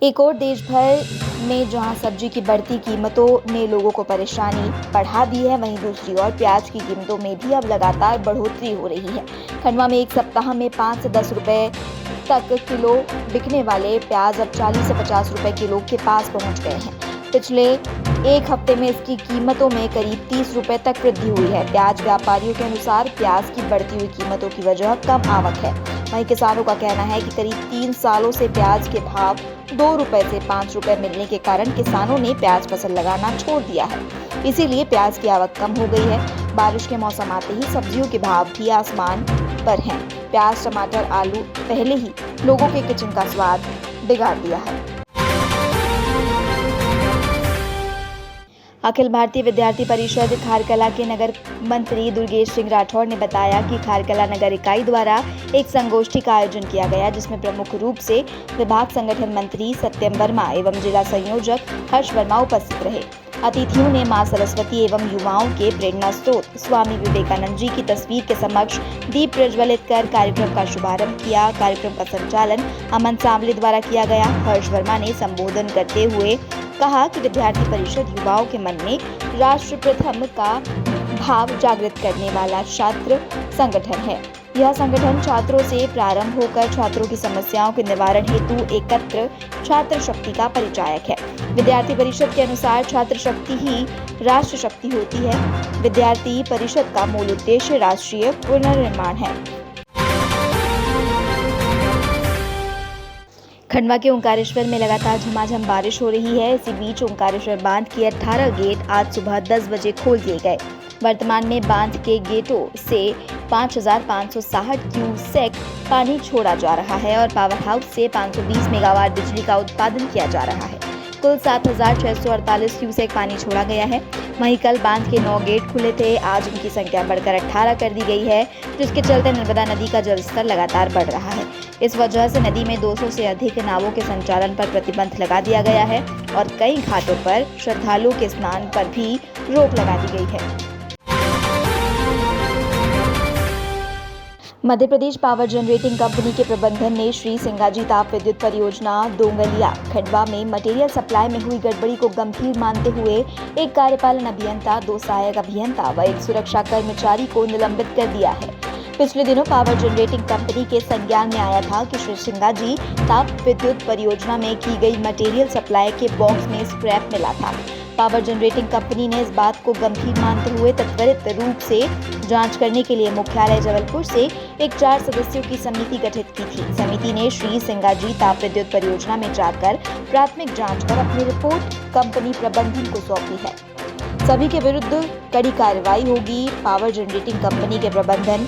एक और देश भर में जहां सब्जी की बढ़ती कीमतों ने लोगों को परेशानी बढ़ा दी है, वहीं दूसरी ओर प्याज की कीमतों में भी अब लगातार बढ़ोतरी हो रही है। खंडवा में एक सप्ताह में 5 से 10 रुपए तक किलो बिकने वाले प्याज अब 40 से 50 रुपए किलो के पास पहुंच गए हैं। पिछले एक हफ्ते में इसकी कीमतों में करीब 30 रुपए तक वृद्धि हुई है। प्याज व्यापारियों के अनुसार प्याज की बढ़ती हुई कीमतों की वजह कम आवक है। वहीं किसानों का कहना है कि करीब 3 सालों से प्याज के भाव 2 रुपए से 5 रुपए मिलने के कारण किसानों ने प्याज फसल लगाना छोड़ दिया है। इसीलिए प्याज की आवक कम हो गई है। बारिश के मौसम आते ही सब्जियों के भाव भी आसमान पर हैं। प्याज, टमाटर, आलू पहले ही लोगों के किचन का स्वाद बिगाड़ दिया है। अखिल भारतीय विद्यार्थी परिषद खारकला के नगर मंत्री दुर्गेश सिंह राठौर ने बताया कि खारकला नगर इकाई द्वारा एक संगोष्ठी का आयोजन किया गया, जिसमें प्रमुख रूप से विभाग संगठन मंत्री सत्यम वर्मा एवं जिला संयोजक हर्ष वर्मा उपस्थित रहे। अतिथियों ने मां सरस्वती एवं युवाओं के प्रेरणा स्रोत स्वामी विवेकानंद जी की तस्वीर के समक्ष दीप प्रज्वलित कर कार्यक्रम का शुभारंभ किया। कार्यक्रम का संचालन अमन सांवले द्वारा किया गया। हर्ष वर्मा ने संबोधन करते हुए कहा कि विद्यार्थी परिषद युवाओं के मन में राष्ट्र प्रथम का भाव जागृत करने वाला छात्र संगठन है। यह संगठन छात्रों से प्रारंभ होकर छात्रों की समस्याओं के निवारण हेतु एकत्र छात्र शक्ति का परिचायक है। विद्यार्थी परिषद के अनुसार छात्र शक्ति ही राष्ट्र शक्ति होती है। विद्यार्थी परिषद का मूल उद्देश्य राष्ट्रीय पुनर्निर्माण है। खंडवा के ओंकारेश्वर में लगातार झमाझम बारिश हो रही है। इसी बीच ओंकारेश्वर बांध के 18 गेट आज सुबह 10 बजे खोल दिए गए। वर्तमान में बांध के गेटों से 5,560 क्यूसेक पानी छोड़ा जा रहा है और पावर हाउस से 520 मेगावाट बिजली का उत्पादन किया जा रहा है। कुल 7,648 क्यूसेक पानी छोड़ा गया है। वहीं कल बांध के 9 गेट खुले थे। आज उनकी संख्या बढ़कर 18 कर दी गई है, जिसके चलते नर्मदा नदी का जलस्तर लगातार बढ़ रहा है। इस वजह से नदी में 200 से अधिक नावों के संचालन पर प्रतिबंध लगा दिया गया है और कई घाटों पर श्रद्धालुओं के स्नान पर भी रोक लगा दी गई है। Madhya Pradesh power generating company के प्रबंधन ने श्री सिंगाजी ताप विद्युत परियोजना दोंगलिया खंडवा में मटेरियल सप्लाई में हुई गड़बड़ी को गंभीर मानते हुए एक कार्यपालन अभियंता, 2 सहायक अभियंता व एक सुरक्षा कर्मचारी को निलंबित कर दिया है। पिछले दिनों पावर जनरेटिंग कंपनी के संज्ञान में आया था कि श्री सिंगाजी ताप विद्युत परियोजना में की गई मटेरियल सप्लाई के बॉक्स में स्क्रैप मिला था। पावर जनरेटिंग कंपनी ने इस बात को गंभीर मानते हुए त्वरित रूप से जांच करने के लिए मुख्यालय जबलपुर से एक 4 सदस्यों की समिति गठित की थी। समिति ने श्री सिंगाजी ताप विद्युत परियोजना में जाकर प्राथमिक जांच कर अपनी रिपोर्ट कंपनी प्रबंधन को सौंपी है। सभी के विरुद्ध कड़ी कार्रवाई होगी। पावर जनरेटिंग कंपनी के प्रबंधन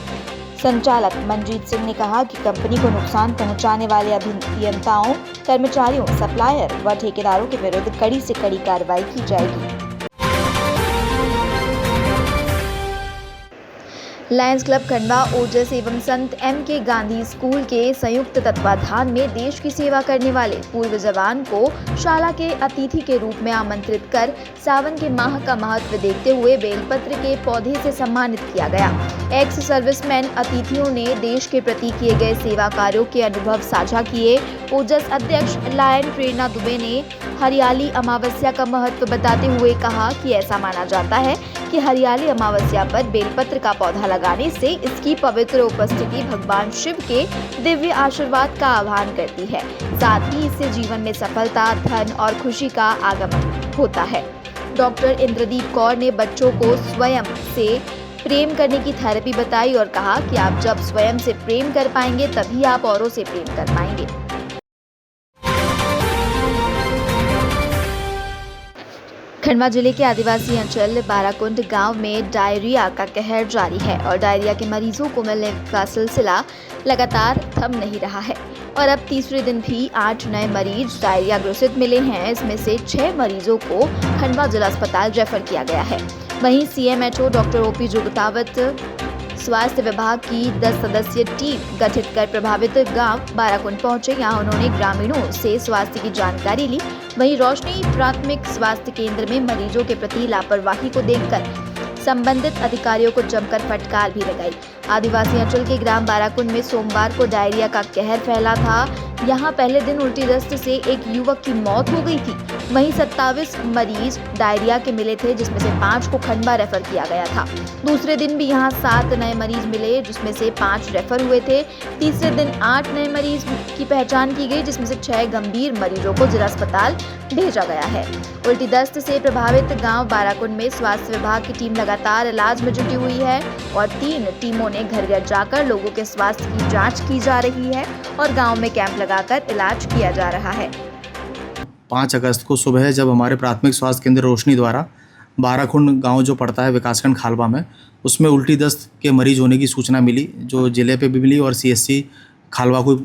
संचालक मनजीत सिंह ने कहा कि कंपनी को नुकसान पहुंचाने वाले अभियंताओं, कर्मचारियों, सप्लायर व ठेकेदारों के विरुद्ध कड़ी से कड़ी कार्रवाई की जाएगी। लायंस क्लब खंडवा ओजस एवं संत M.K. गांधी स्कूल के संयुक्त तत्वाधान में देश की सेवा करने वाले पूर्व जवान को शाला के अतिथि के रूप में आमंत्रित कर सावन के माह का महत्व देखते हुए बेलपत्र के पौधे से सम्मानित किया गया। एक्स सर्विसमैन अतिथियों ने देश के प्रति किए गए सेवा कार्यों के अनुभव साझा किए। ओजस अध्यक्ष लायन प्रेरणा दुबे ने हरियाली अमावस्या का महत्व बताते हुए कहा कि ऐसा माना जाता है कि हरियाली अमावस्या पर बेलपत्र का पौधा लगाने से इसकी पवित्र उपस्थिति भगवान शिव के दिव्य आशीर्वाद का आह्वान करती है। साथ ही इससे जीवन में सफलता, धन और खुशी का आगमन होता है। डॉक्टर इंद्रदीप कौर ने बच्चों को स्वयं से प्रेम करने की थेरेपी बताई और कहा कि आप जब स्वयं से प्रेम कर पाएंगे तभी आप औरों से प्रेम कर पाएंगे। खंडवा जिले के आदिवासी अंचल बाराकुंड गांव में डायरिया का कहर जारी है और डायरिया के मरीजों को मिलने का सिलसिला लगातार थम नहीं रहा है और अब तीसरे दिन भी 8 नए मरीज डायरिया ग्रसित मिले हैं। इसमें से 6 मरीजों को खंडवा जिला अस्पताल रेफर किया गया है। वहीं CMHO डॉक्टर OP जुगतावत स्वास्थ्य विभाग की 10 सदस्यीय टीम गठित कर प्रभावित गांव बाराकुंड पहुंचे। यहां उन्होंने ग्रामीणों से स्वास्थ्य की जानकारी ली। वहीं रोशनी प्राथमिक स्वास्थ्य केंद्र में मरीजों के प्रति लापरवाही को देखकर संबंधित अधिकारियों को जमकर फटकार भी लगाई। आदिवासी अंचल के ग्राम बाराकुंड में सोमवार को डायरिया का कहर फैला था। यहाँ पहले दिन उल्टी दस्त से एक युवक की मौत हो गई थी। वहीं 27 मरीज डायरिया के मिले थे, जिसमें से 5 को खंडवा रेफर किया गया था। दूसरे दिन भी यहाँ 7 नए मरीज मिले, जिसमें से 5 रेफर हुए थे। तीसरे दिन 8 नए मरीज की पहचान की गई, जिसमें से 6 गंभीर मरीजों को जिला अस्पताल भेजा गया है। उल्टी दस्त से प्रभावित गांव बाराकुंड में स्वास्थ्य विभाग की टीम लगातार इलाज में जुटी हुई है और 3 टीमों ने घर घर जाकर लोगों के स्वास्थ्य की जांच की जा रही है और गांव में कैंप लगाकर इलाज किया जा रहा है। 5 अगस्त को सुबह जब हमारे प्राथमिक स्वास्थ्य केंद्र रोशनी द्वारा बाराकुंड गांव जो पड़ता है विकासखंड खालवा में, उसमें उल्टी दस्त के मरीज होने की सूचना मिली, जो जिले पे भी मिली और CSC खालवा को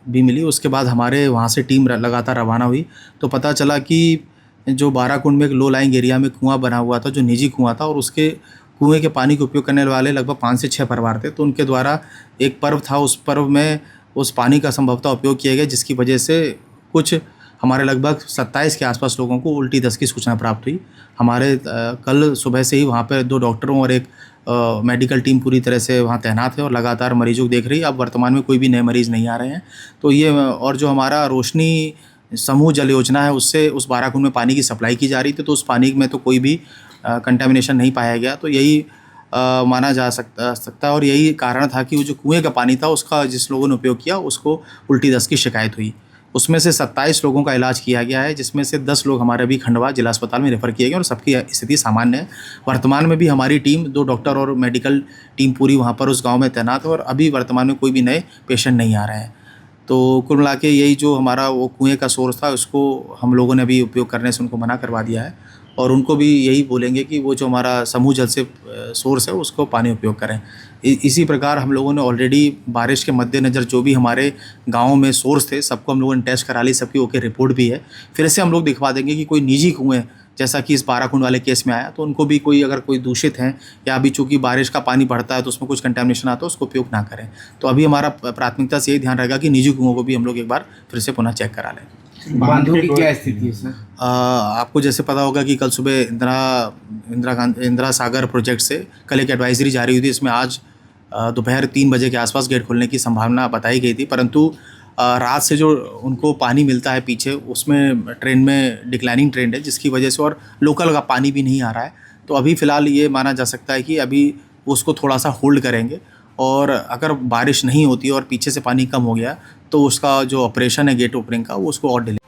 भी मिली। उसके बाद हमारे वहाँ से टीम लगातार रवाना हुई तो पता चला कि जो बाराकुंड में एक लो लाइंग एरिया में कुआं बना हुआ था, जो निजी कुआं था, और उसके कुएं के पानी का उपयोग करने वाले लगभग 5 से 6 परिवार थे। तो उनके द्वारा एक पर्व था, उस पर्व में उस पानी का संभवतः उपयोग किया गया, जिसकी वजह से कुछ हमारे लगभग 27 के आसपास लोगों को उल्टी दस्त की सूचना प्राप्त हुई। हमारे कल सुबह से ही वहाँ पर 2 डॉक्टरों और एक मेडिकल टीम पूरी तरह से वहाँ तैनात है और लगातार मरीजों को देख रही है। अब वर्तमान में कोई भी नए मरीज़ नहीं आ रहे हैं। तो ये और जो हमारा रोशनी समूह जल योजना है, उससे उस बाराकुंड में पानी की सप्लाई की जा रही थी, तो उस पानी में तो कोई भी कंटामिनेशन नहीं पाया गया। तो यही माना जा सकता है और यही कारण था कि वो जो कुएँ का पानी था, उसका जिस लोगों ने उपयोग किया उसको उल्टी दस्त की शिकायत हुई। उसमें से 27 लोगों का इलाज किया गया है, जिसमें से 10 लोग हमारे अभी खंडवा जिला अस्पताल में रेफ़र किए गए और सबकी स्थिति सामान्य है। वर्तमान में भी हमारी टीम 2 डॉक्टर और मेडिकल टीम पूरी वहाँ पर उस गांव में तैनात है और अभी वर्तमान में कोई भी नए पेशेंट नहीं आ रहे हैं। तो कुल मिला के यही जो हमारा वो कुएँ का सोर्स था, उसको हम लोगों ने अभी उपयोग करने से उनको मना करवा दिया है और उनको भी यही बोलेंगे कि वो जो हमारा समूह जल से सोर्स है उसको पानी उपयोग करें। इसी प्रकार हम लोगों ने ऑलरेडी बारिश के मद्देनज़र जो भी हमारे गाँव में सोर्स थे, सबको हम लोगों ने टेस्ट करा ली, सबकी ओके रिपोर्ट भी है। फिर से हम लोग दिखवा देंगे कि कोई निजी कुएँ, जैसा कि इस बाराकुंड वाले केस में आया, तो उनको भी कोई अगर कोई दूषित हैं या अभी चूँकि बारिश का पानी बढ़ता है तो उसमें कुछ कंटेमिनेशन आता है, उसको उपयोग ना करें। तो अभी हमारा प्राथमिकता से यही ध्यान रहेगा कि निजी कुओं को भी हम लोग एक बार फिर से पुनः चेक करा लें। बांधों की क्या स्थिति है सर? आपको जैसे पता होगा कि कल सुबह इंदिरा सागर प्रोजेक्ट से कल एक एडवाइजरी जारी हुई थी। इसमें आज दोपहर 3 बजे के आसपास गेट खोलने की संभावना बताई गई थी, परंतु रात से जो उनको पानी मिलता है पीछे, उसमें ट्रेंड में डिक्लाइनिंग ट्रेंड है, जिसकी वजह से और लोकल का पानी भी नहीं आ रहा है। तो अभी फ़िलहाल ये माना जा सकता है कि अभी उसको थोड़ा सा होल्ड करेंगे और अगर बारिश नहीं होती और पीछे से पानी कम हो गया तो उसका जो ऑपरेशन है गेट ओपनिंग का, वो उसको और डिले